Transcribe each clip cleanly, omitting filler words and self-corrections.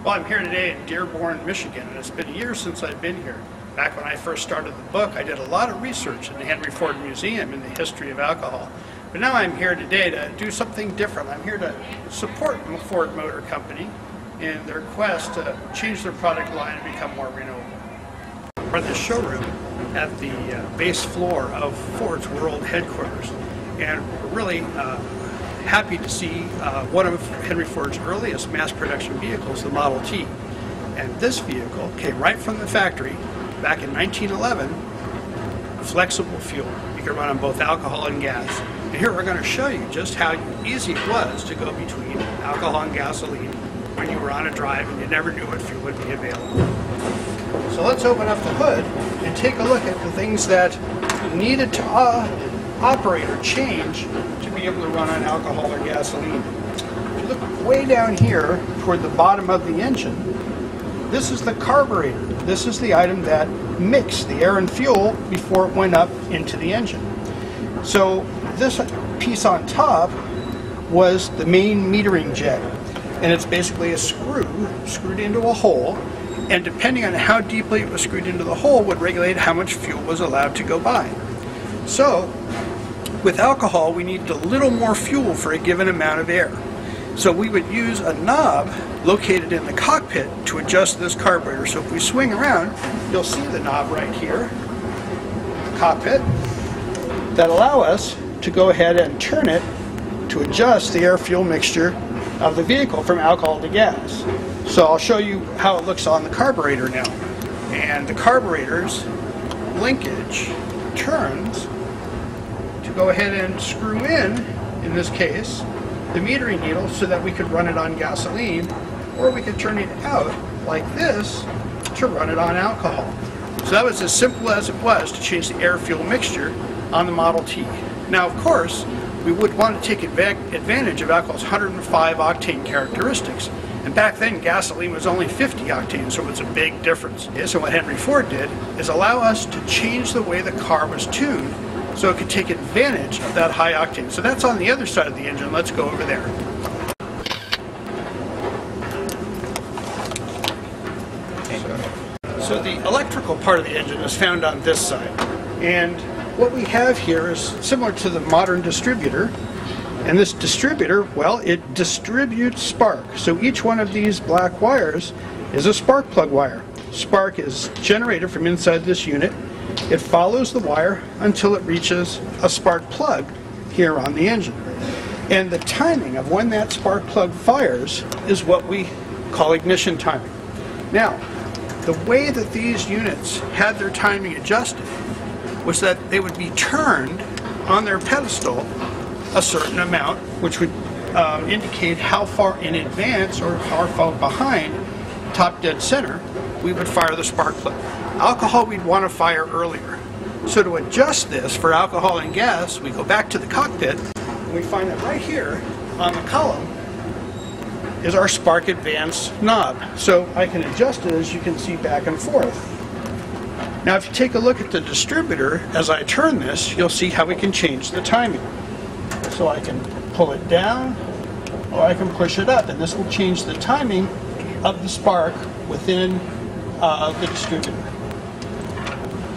Well, I'm here today in Dearborn, Michigan, and it's been a year since I've been here. Back when I first started the book, I did a lot of research in the Henry Ford Museum in the history of alcohol. But now I'm here today to do something different. I'm here to support the Ford Motor Company in their quest to change their product line and become more renewable. We're in the showroom at the base floor of Ford's world headquarters, and we're really happy to see one of Henry Ford's earliest mass production vehicles, the Model T. And this vehicle came right from the factory back in 1911, flexible fuel. You can run on both alcohol and gas. And here we're going to show you just how easy it was to go between alcohol and gasoline when you were on a drive and you never knew what fuel would be available. So let's open up the hood and take a look at the things that needed to operate or change to be able to run on alcohol or gasoline. If you look way down here toward the bottom of the engine, this is the carburetor. This is the item that mixed the air and fuel before it went up into the engine. So this piece on top was the main metering jet, and it's basically a screw screwed into a hole, and depending on how deeply it was screwed into the hole would regulate how much fuel was allowed to go by. So with alcohol, we needed a little more fuel for a given amount of air. So we would use a knob located in the cockpit to adjust this carburetor. So if we swing around, you'll see the knob right here, cockpit, that allow us to go ahead and turn it to adjust the air-fuel mixture of the vehicle from alcohol to gas. So I'll show you how it looks on the carburetor now. And the carburetor's linkage turns to go ahead and screw in this case, the metering needle so that we could run it on gasoline, or we could turn it out like this to run it on alcohol. So that was as simple as it was to change the air-fuel mixture on the Model T. Now, of course, we would want to take advantage of alcohol's 105 octane characteristics. And back then, gasoline was only 50 octane, so it was a big difference. So what Henry Ford did is allow us to change the way the car was tuned so it could take advantage of that high octane. So that's on the other side of the engine. Let's go over there. So the electrical part of the engine is found on this side. And what we have here is similar to the modern distributor. And this distributor, well, it distributes spark. So each one of these black wires is a spark plug wire. Spark is generated from inside this unit. It follows the wire until it reaches a spark plug here on the engine. And the timing of when that spark plug fires is what we call ignition timing. Now, the way that these units had their timing adjusted was that they would be turned on their pedestal a certain amount, which would indicate how far in advance or how far behind top dead center we would fire the spark plug. Alcohol we'd want to fire earlier. So to adjust this for alcohol and gas, we go back to the cockpit and we find that right here on the column is our spark advance knob. So I can adjust it, as you can see, back and forth. Now if you take a look at the distributor, as I turn this, you'll see how we can change the timing. So I can pull it down or I can push it up, and this will change the timing of the spark within the distributor.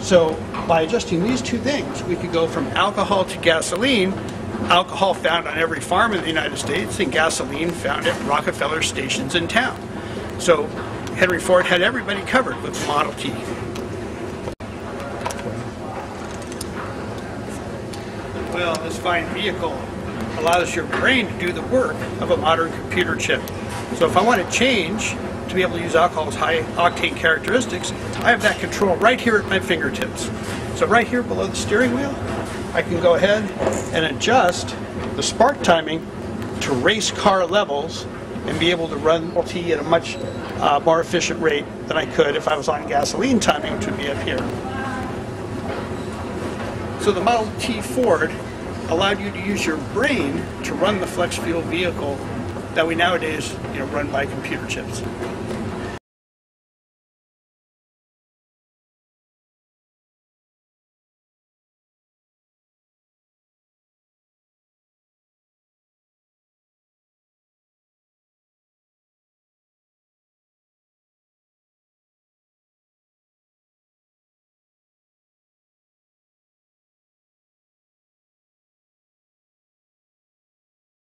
So by adjusting these two things, we could go from alcohol to gasoline. Alcohol found on every farm in the United States, and gasoline found at Rockefeller stations in town. So Henry Ford had everybody covered with the Model T. Well, this fine vehicle allows your brain to do the work of a modern computer chip. So if I want to change to be able to use alcohol's high octane characteristics, I have that control right here at my fingertips. So right here below the steering wheel, I can go ahead and adjust the spark timing to race car levels and be able to run Model T at a much more efficient rate than I could if I was on gasoline timing, which would be up here. So the Model T Ford allowed you to use your brain to run the flex fuel vehicle that we nowadays run by computer chips.